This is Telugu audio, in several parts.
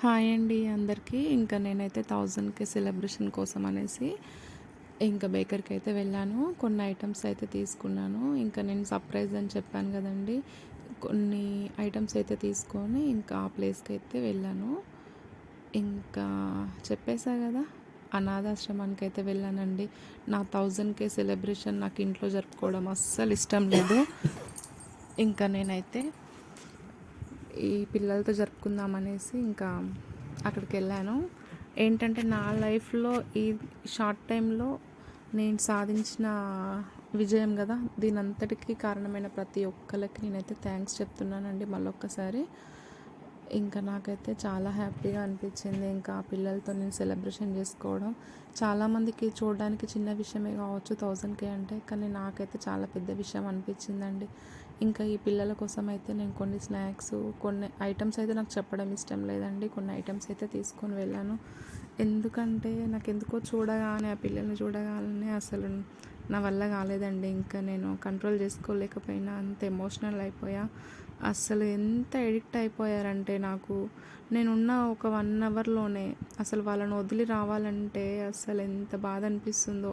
హాయ్ అండి అందరికీ. ఇంకా నేనైతే 1000కి సెలబ్రేషన్ కోసం అనేసి ఇంకా బేకర్‌కి అయితే వెళ్ళాను. కొన్ని ఐటెమ్స్ అయితే తీసుకున్నాను. ఇంకా నేను సర్ప్రైజ్ అని చెప్పాను కదండీ! కొన్ని ఐటెమ్స్ అయితే తీసుకొని ఇంకా ఆ ప్లేస్‌కి అయితే వెళ్ళాను. ఇంకా చెప్పేసా కదా! అనాథాశ్రమానికి అయితే వెళ్ళానండి. నా 1000కే సెలబ్రేషన్ నాకు ఇంట్లో జరుపుకోవడం అస్సలు ఇష్టం లేదు. ఇంకా నేనైతే ఈ పిల్లలతో జరుపుకుందామనేసి ఇంకా అక్కడికి వెళ్ళాను. ఏంటంటే నా లైఫ్లో ఈ షార్ట్ టైంలో నేను సాధించిన విజయం కదా, దీని అంతటికీ కారణమైన ప్రతి ఒక్కరికి నేనైతే థ్యాంక్స్ చెప్తున్నానండి మళ్ళొక్కసారి. ఇంకా నాకైతే చాలా హ్యాపీగా అనిపించింది ఇంకా ఆ పిల్లలతో నేను సెలబ్రేషన్ చేసుకోవడం. చాలామందికి చూడడానికి చిన్న విషయమే కావచ్చు 1000K అంటే, కానీ నాకైతే చాలా పెద్ద విషయం అనిపించిందండి. ఇంకా ఈ పిల్లల కోసం అయితే నేను కొన్ని స్నాక్స్, కొన్ని ఐటమ్స్ అయితే నాకు చెప్పడం ఇష్టం లేదండి, కొన్ని ఐటమ్స్ అయితే తీసుకొని వెళ్ళాను. ఎందుకంటే నాకు ఎందుకో చూడగానే ఆ పిల్లల్ని చూడగానే అసలు నా వల్ల కాలేదండి. ఇంకా నేను కంట్రోల్ చేసుకోలేకపోయినా, అంత ఎమోషనల్ అయిపోయా. అస్సలు ఎంత ఎడిక్ట్ అయిపోయారంటే నాకు, నేనున్న ఒక 1 అవర్‌లోనే అసలు వాళ్ళని వదిలి రావాలంటే అస్సలు ఎంత బాధ అనిపిస్తుందో.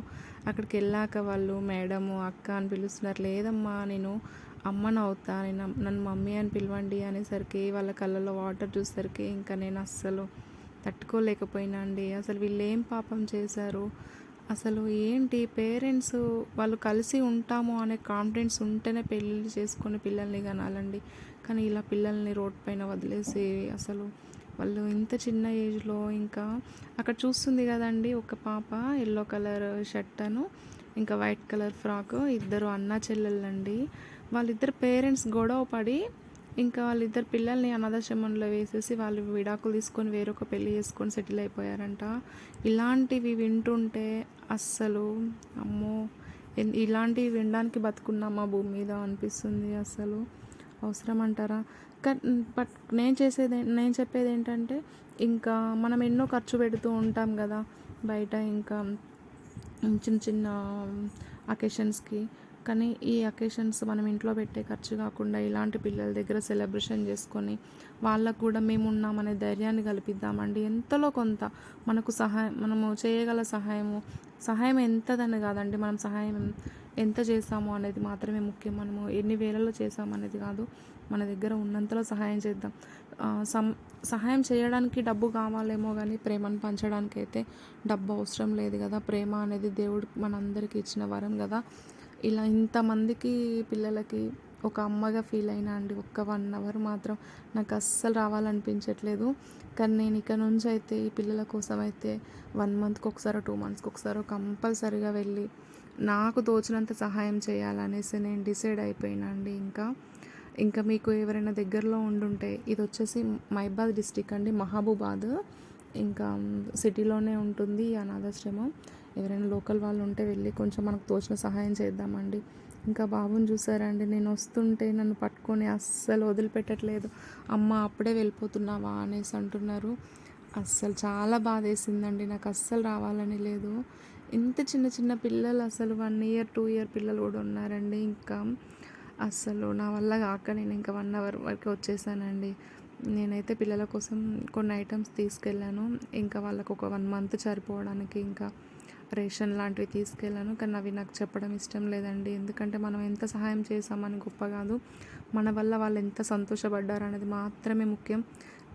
అక్కడికి వెళ్ళాక వాళ్ళు మేడము, అక్క అని పిలుస్తున్నారు. లేదమ్మా నేను అమ్మనవుతా, నన్ను మమ్మీ అని పిలవండి అనేసరికి, వాళ్ళ కళ్ళల్లో వాటర్ చూసేసరికి ఇంకా నేను అస్సలు తట్టుకోలేకపోయినా అండి. అసలు వీళ్ళు ఏం పాపం చేశారు? అసలు ఏంటి పేరెంట్స్ వాళ్ళు కలిసి ఉంటాము అనే కాన్ఫిడెన్స్ ఉంటేనే పెళ్ళిళ్ళు చేసుకొని పిల్లల్ని కనాలండి. కానీ ఇలా పిల్లల్ని రోడ్ పైన వదిలేసి అసలు వాళ్ళు ఇంత చిన్న ఏజ్లో ఇంకా అక్కడ చూస్తుంది కదండి ఒక పాప ఎల్లో కలర్ షర్ట్ ఇంకా వైట్ కలర్ ఫ్రాక్, ఇద్దరు అన్నా చెల్లెళ్ళండి. వాళ్ళిద్దరు పేరెంట్స్ గొడవ పడి ఇంకా వాళ్ళిద్దరు పిల్లల్ని అనాథాశ్రమంలో వేసేసి వాళ్ళు విడాకులు తీసుకొని వేరొక పెళ్ళి చేసుకొని సెటిల్ అయిపోయారంట. ఇలాంటివి వింటుంటే అస్సలు అమ్మో, ఇలాంటివి వినడానికి బతుకున్నామా భూమి మీద అనిపిస్తుంది. అసలు అవసరం అంటారా? బట్ నేను చెప్పేది ఏంటంటే, ఇంకా మనం ఎన్నో ఖర్చు పెడుతూ ఉంటాం కదా బయట, ఇంకా చిన్న చిన్న అకేషన్స్కి. కానీ ఈ అకేషన్స్ మనం ఇంట్లో పెట్టే ఖర్చు కాకుండా ఇలాంటి పిల్లల దగ్గర సెలబ్రేషన్ చేసుకొని వాళ్ళకు కూడా మేము ఉన్నామనే ధైర్యాన్ని కల్పిద్దామండి. ఎంతలో కొంత మనము చేయగల సహాయం ఎంతదని కాదండి, మనం సహాయం ఎంత చేస్తాము అనేది మాత్రమే ముఖ్యం. మనము ఎన్ని వేలలో చేసాము అనేది కాదు, మన దగ్గర ఉన్నంతలో సహాయం చేద్దాం. సహాయం చేయడానికి డబ్బు కావాలేమో కానీ ప్రేమను పంచడానికి అయితే డబ్బు అవసరం లేదు కదా. ప్రేమ అనేది దేవుడు మనందరికీ ఇచ్చిన వరం కదా. ఇలా ఇంతమందికి పిల్లలకి ఒక అమ్మగా ఫీల్ అయినా అండి. ఒక్క 1 అవర్ మాత్రం నాకు అస్సలు రావాలనిపించట్లేదు. కానీ నేను ఇక నుంచి అయితే ఈ పిల్లల కోసం అయితే 1 మంత్కి ఒకసారో 2 మంత్స్కి ఒకసారో కంపల్సరీగా వెళ్ళి నాకు తోచినంత సహాయం చేయాలనేసి నేను డిసైడ్ అయిపోయినా అండి. ఇంకా మీకు ఎవరైనా దగ్గరలో ఉండుంటే, ఇది వచ్చేసి మైబాద్ డిస్టిక్ అండి, మహబూబాద్. ఇంకా సిటీలోనే ఉంటుంది ఈ అనాథాశ్రమం. ఎవరైనా లోకల్ వాళ్ళు ఉంటే వెళ్ళి కొంచెం మనకు తోచిన సహాయం చేద్దామండి. ఇంకా బాబుని చూసారండి, నేను వస్తుంటే నన్ను పట్టుకొని అస్సలు వదిలిపెట్టట్లేదు. అమ్మ అప్పుడే వెళ్ళిపోతున్నావా అనేసి అంటున్నారు. అస్సలు చాలా బాధేసిందండి. నాకు అస్సలు రావాలని లేదు. ఇంత చిన్న చిన్న పిల్లలు, అసలు 1 ఇయర్ 2 ఇయర్ పిల్లలు కూడా ఉన్నారండి. ఇంకా అస్సలు నా వల్ల కాక నేను ఇంకా 1 అవర్ వరకు వచ్చేసానండి. నేనైతే పిల్లల కోసం కొన్ని ఐటమ్స్ తీసుకెళ్ళాను. ఇంకా వాళ్ళకు ఒక 1 మంత్ సరిపోవడానికి ఇంకా రేషన్ లాంటివి తీసుకెళ్ళాను. కానీ అవి నాకు చెప్పడం ఇష్టం లేదండి. ఎందుకంటే మనం ఎంత సహాయం చేసామని గొప్ప కాదు, మన వల్ల వాళ్ళు ఎంత సంతోషపడ్డారు అనేది మాత్రమే ముఖ్యం.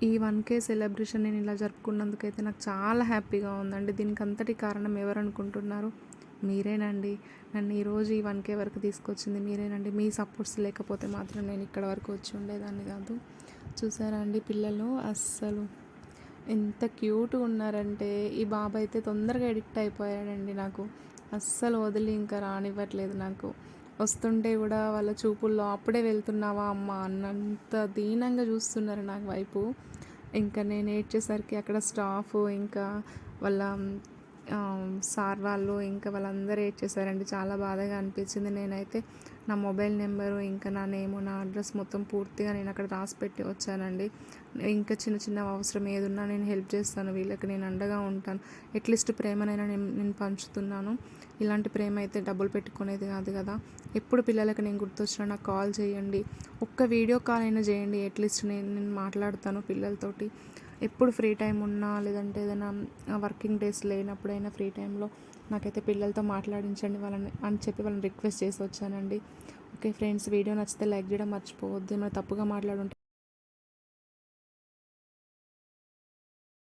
ఈ 1K సెలబ్రేషన్ నేను ఇలా జరుపుకున్నందుకైతే నాకు చాలా హ్యాపీగా ఉందండి. దీనికి అంతటి కారణం ఎవరు అనుకుంటున్నారు? మీరేనండి. నన్ను ఈరోజు ఈ 1K వరకు తీసుకొచ్చింది మీరేనండి. మీ సపోర్ట్స్ లేకపోతే మాత్రం నేను ఇక్కడ వరకు వచ్చి ఉండేదాన్ని కాదు. చూసారా అండి పిల్లలు అస్సలు ఎంత క్యూట్గా ఉన్నారంటే, ఈ బాబు అయితే తొందరగా ఎడిక్ట్ అయిపోయాడండి నాకు. అస్సలు వదిలి ఇంకా రానివ్వట్లేదు నాకు. వస్తుంటే కూడా వాళ్ళ చూపుల్లో అప్పుడే వెళ్తున్నావా అమ్మ అన్నంత దీనంగా చూస్తున్నారు నాకు వైపు. ఇంకా నేను ఏడ్చేసరికి అక్కడ స్టాఫ్, ఇంకా వాళ్ళ సార్ వాళ్ళు, ఇంకా వాళ్ళందరూ ఏడ్చేసారండి. చాలా బాధగా అనిపించింది. నేనైతే నా మొబైల్ నెంబరు, ఇంకా నా నేము, నా అడ్రస్ మొత్తం పూర్తిగా నేను అక్కడ రాసి పెట్టి వచ్చానండి. ఇంకా చిన్న చిన్న అవసరం ఏదున్నా నేను హెల్ప్ చేస్తాను, వీళ్ళకి నేను అండగా ఉంటాను. అట్లీస్ట్ ప్రేమనైనా నేను పంచుతున్నాను. ఇలాంటి ప్రేమ అయితే డబ్బులు పెట్టుకునేది కాదు కదా. ఎప్పుడు పిల్లలకి నేను గుర్తొచ్చినా నాకు కాల్ చేయండి, ఒక్క వీడియో కాల్ అయినా చేయండి. అట్లీస్ట్ నేను మాట్లాడతాను పిల్లలతోటి. ఎప్పుడు ఫ్రీ టైం ఉన్నా లేదంటే ఏదైనా వర్కింగ్ డేస్ లేనప్పుడైనా ఫ్రీ టైంలో నాకైతే పిల్లలతో మాట్లాడించండి వాళ్ళని అని చెప్పి వాళ్ళని రిక్వెస్ట్ చేసి వచ్చానండి. ఓకే ఫ్రెండ్స్, వీడియో నచ్చితే లైక్ చేయడం మర్చిపోవద్దు. ఏమైనా తప్పుగా మాట్లాడుంటే